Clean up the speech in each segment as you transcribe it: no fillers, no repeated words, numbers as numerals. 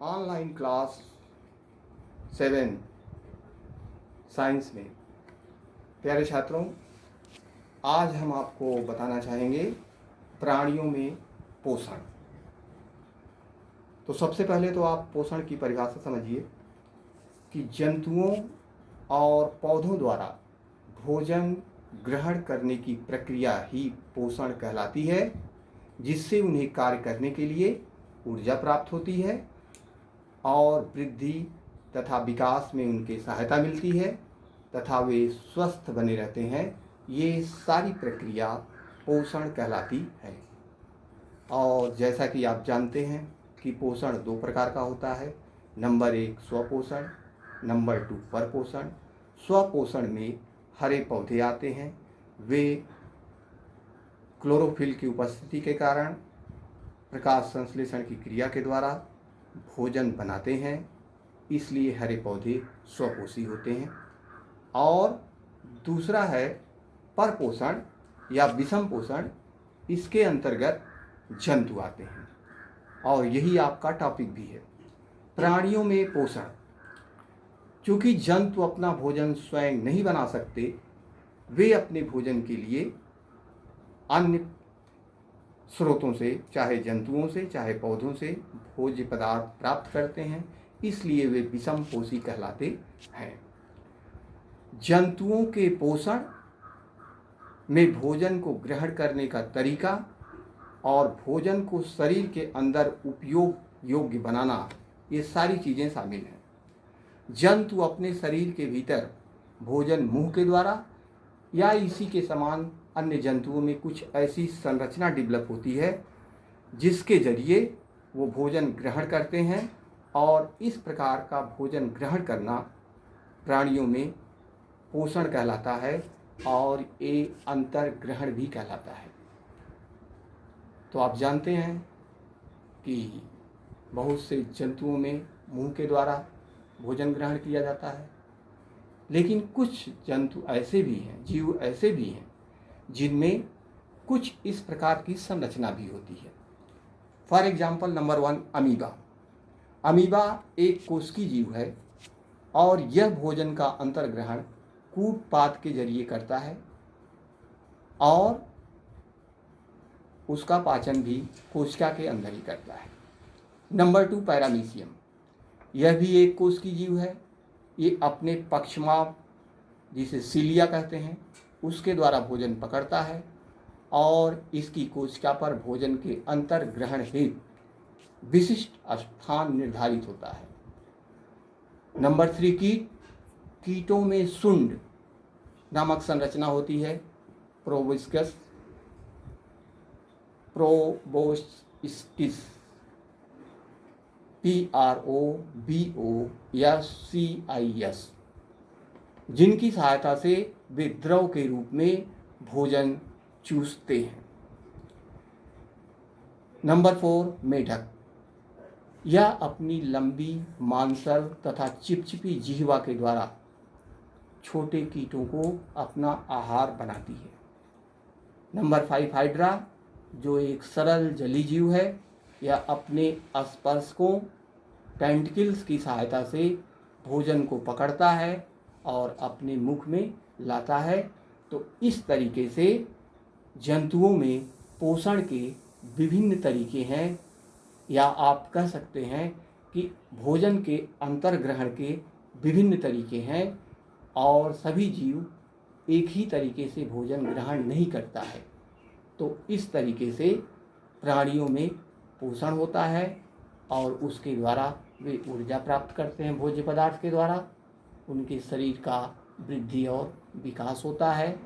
Online class 7 science में। प्यारे छात्रों, आज हम आपको बताना चाहेंगे प्राणियों में पोषण। तो सबसे पहले तो आप पोषण की परिभाषा समझिए कि जंतुओं और पौधों द्वारा भोजन ग्रहण करने की प्रक्रिया ही पोषण कहलाती है, जिससे उन्हें कार्य करने के लिए ऊर्जा प्राप्त होती है और वृद्धि तथा विकास में उनके सहायता मिलती है तथा वे स्वस्थ बने रहते हैं। ये सारी प्रक्रिया पोषण कहलाती है। और जैसा कि आप जानते हैं कि पोषण 2 प्रकार का होता है। Number 1 स्वपोषण, number 2 परपोषण। स्वपोषण में हरे पौधे आते हैं। वे क्लोरोफिल की उपस्थिति के कारण प्रकाश संश्लेषण की क्रिया के द्वारा भोजन बनाते हैं, इसलिए हरे पौधे स्वपोषी होते हैं। और दूसरा है परपोषण या विषम पोषण। इसके अंतर्गत जंतु आते हैं और यही आपका टॉपिक भी है, प्राणियों में पोषण। चूँकि जंतु अपना भोजन स्वयं नहीं बना सकते, वे अपने भोजन के लिए अन्य स्रोतों से, चाहे जंतुओं से चाहे पौधों से भोज्य पदार्थ प्राप्त करते हैं, इसलिए वे विषम पोषी कहलाते हैं। जंतुओं के पोषण में भोजन को ग्रहण करने का तरीका और भोजन को शरीर के अंदर उपयोग योग्य बनाना, ये सारी चीज़ें शामिल हैं। जंतु अपने शरीर के भीतर भोजन मुंह के द्वारा या इसी के समान अन्य जंतुओं में कुछ ऐसी संरचना डेवलप होती है जिसके जरिए वो भोजन ग्रहण करते हैं, और इस प्रकार का भोजन ग्रहण करना प्राणियों में पोषण कहलाता है और ये अंतर ग्रहण भी कहलाता है। तो आप जानते हैं कि बहुत से जंतुओं में मुंह के द्वारा भोजन ग्रहण किया जाता है, लेकिन कुछ जंतु ऐसे भी हैं, जीव ऐसे भी हैं जिनमें कुछ इस प्रकार की संरचना भी होती है। For example, number 1 amoeba. Amoeba एक कोशिकीय जीव है और यह भोजन का अंतर्ग्रहण कूटपाद के जरिए करता है और उसका पाचन भी कोशिका के अंदर ही करता है। Number 2 paramecium. यह भी एक कोशिकीय जीव है। ये अपने पक्षमाप, जिसे सीलिया कहते हैं, उसके द्वारा भोजन पकड़ता है और इसकी कोशिका पर भोजन के अंतर्ग्रहण हेतु विशिष्ट स्थान निर्धारित होता है। नंबर 3 कीट। कीटों में सुंड नामक संरचना होती है, प्रोबोस्किस, PROBOSCIS, जिनकी सहायता से वे द्रव के रूप में भोजन चूसते हैं। नंबर 4 मेढक। यह अपनी लंबी मांसल तथा चिपचिपी जिह्वा के द्वारा छोटे कीटों को अपना आहार बनाती है। नंबर 5 हाइड्रा, जो एक सरल जलीय जीव है। यह अपने स्पर्शकों, टेंटिकल्स की सहायता से भोजन को पकड़ता है और अपने मुख में लाता है। तो इस तरीके से जंतुओं में पोषण के विभिन्न तरीके हैं, या आप कह सकते हैं कि भोजन के अंतर्ग्रहण के विभिन्न तरीके हैं, और सभी जीव एक ही तरीके से भोजन ग्रहण नहीं करता है। तो इस तरीके से प्राणियों में पोषण होता है और उसके द्वारा वे ऊर्जा प्राप्त करते हैं भोज्य पदार्थ के द्वारा। उनके शरीर का वृद्धि और विकास होता है,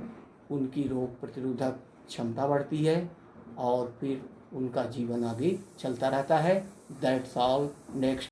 उनकी रोग प्रतिरोधक क्षमता बढ़ती है और फिर उनका जीवन आगे चलता रहता है। That's all. नेक्स्ट।